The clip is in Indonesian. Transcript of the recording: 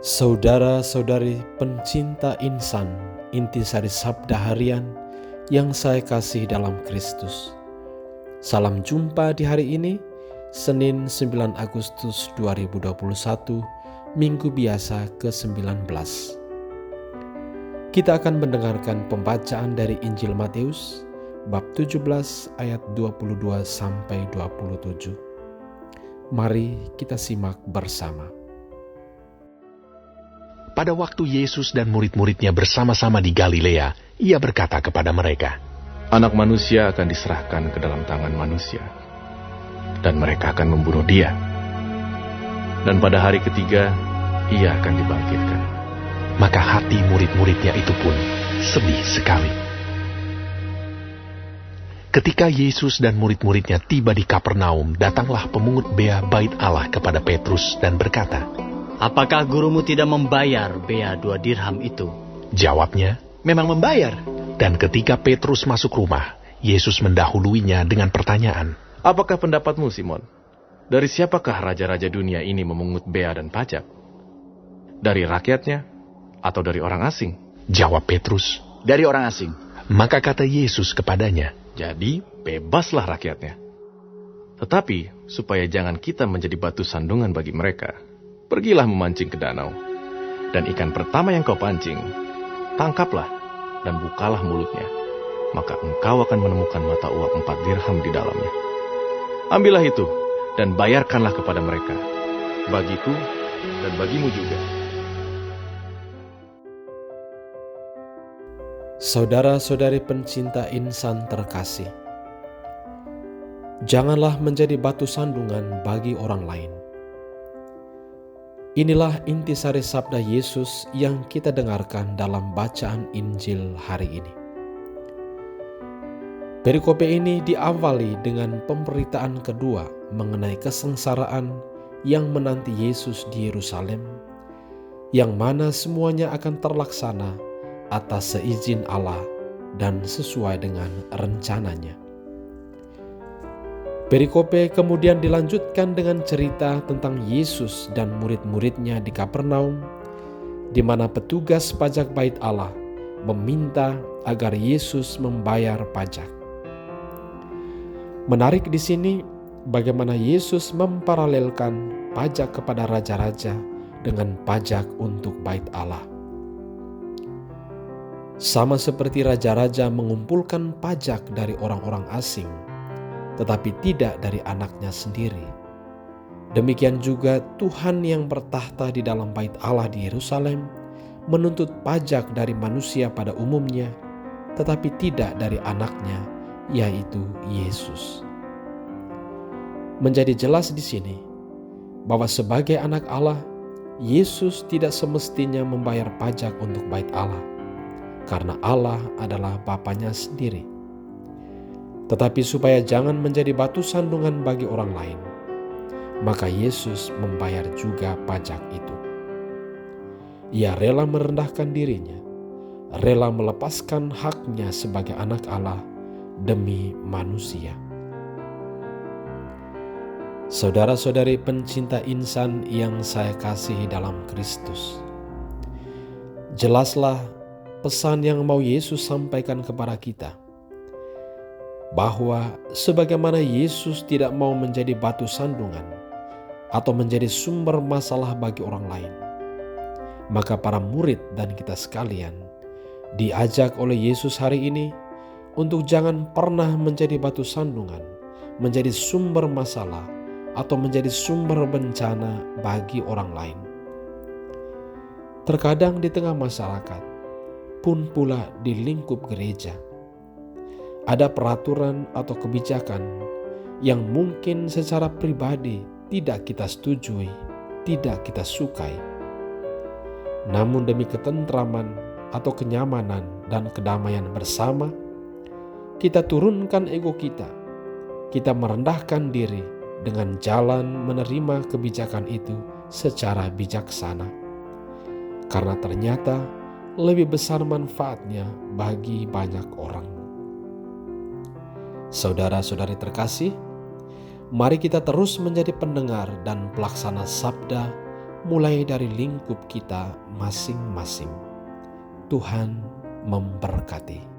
Saudara-saudari pencinta insan, intisari sabda harian yang saya kasih dalam Kristus. Salam jumpa di hari ini, Senin 9 Agustus 2021, Minggu biasa ke-19. Kita akan mendengarkan pembacaan dari Injil Matius, bab 17 ayat 22-27. Mari kita simak bersama. Pada waktu Yesus dan murid-muridnya bersama-sama di Galilea, ia berkata kepada mereka, Anak manusia akan diserahkan ke dalam tangan manusia, dan mereka akan membunuh dia. Dan pada hari ketiga, ia akan dibangkitkan. Maka hati murid-muridnya itu pun sedih sekali. Ketika Yesus dan murid-muridnya tiba di Kapernaum, datanglah pemungut bea bait Allah kepada Petrus dan berkata, Apakah gurumu tidak membayar bea 2 dirham itu? Jawabnya, Memang membayar. dan ketika Petrus masuk rumah, Yesus mendahuluinya dengan pertanyaan, Apakah pendapatmu, Simon? Dari siapakah raja-raja dunia ini memungut bea dan pajak? Dari rakyatnya atau dari orang asing? Jawab Petrus. Dari orang asing. Maka kata Yesus kepadanya, Jadi, bebaslah rakyatnya. Tetapi, supaya jangan kita menjadi batu sandungan bagi mereka, pergilah memancing ke danau, dan ikan pertama yang kau pancing, tangkaplah dan bukalah mulutnya, maka engkau akan menemukan mata uang 4 dirham di dalamnya. Ambillah itu, dan bayarkanlah kepada mereka, bagiku dan bagimu juga. Saudara-saudari pencinta insan terkasih, janganlah menjadi batu sandungan bagi orang lain. Inilah intisari sabda Yesus yang kita dengarkan dalam bacaan Injil hari ini. Perikope ini diawali dengan pemberitaan kedua mengenai kesengsaraan yang menanti Yesus di Yerusalem, yang mana semuanya akan terlaksana atas seizin Allah dan sesuai dengan rencananya. Perikope kemudian dilanjutkan dengan cerita tentang Yesus dan murid-muridnya di Kapernaum, di mana petugas pajak bait Allah meminta agar Yesus membayar pajak. Menarik di sini bagaimana Yesus memparalelkan pajak kepada raja-raja dengan pajak untuk bait Allah. Sama seperti raja-raja mengumpulkan pajak dari orang-orang asing, tetapi tidak dari anaknya sendiri. Demikian juga Tuhan yang bertahta di dalam bait Allah di Yerusalem menuntut pajak dari manusia pada umumnya, tetapi tidak dari anaknya, yaitu Yesus. Menjadi jelas di sini bahwa sebagai anak Allah, Yesus tidak semestinya membayar pajak untuk bait Allah, karena Allah adalah Bapanya sendiri. Tetapi supaya jangan menjadi batu sandungan bagi orang lain, maka Yesus membayar juga pajak itu. Ia rela merendahkan dirinya, rela melepaskan haknya sebagai anak Allah demi manusia. Saudara-saudari pencinta insan yang saya kasihi dalam Kristus, jelaslah pesan yang mau Yesus sampaikan kepada kita, bahwa sebagaimana Yesus tidak mau menjadi batu sandungan atau menjadi sumber masalah bagi orang lain, maka para murid dan kita sekalian diajak oleh Yesus hari ini untuk jangan pernah menjadi batu sandungan, menjadi sumber masalah atau menjadi sumber bencana bagi orang lain. Terkadang di tengah masyarakat, pun pula di lingkup gereja, ada peraturan atau kebijakan yang mungkin secara pribadi tidak kita setujui, tidak kita sukai. Namun demi ketentraman atau kenyamanan dan kedamaian bersama, kita turunkan ego kita. Kita merendahkan diri dengan jalan menerima kebijakan itu secara bijaksana. Karena ternyata lebih besar manfaatnya bagi banyak orang. Saudara-saudari terkasih, mari kita terus menjadi pendengar dan pelaksana sabda mulai dari lingkup kita masing-masing. Tuhan memberkati.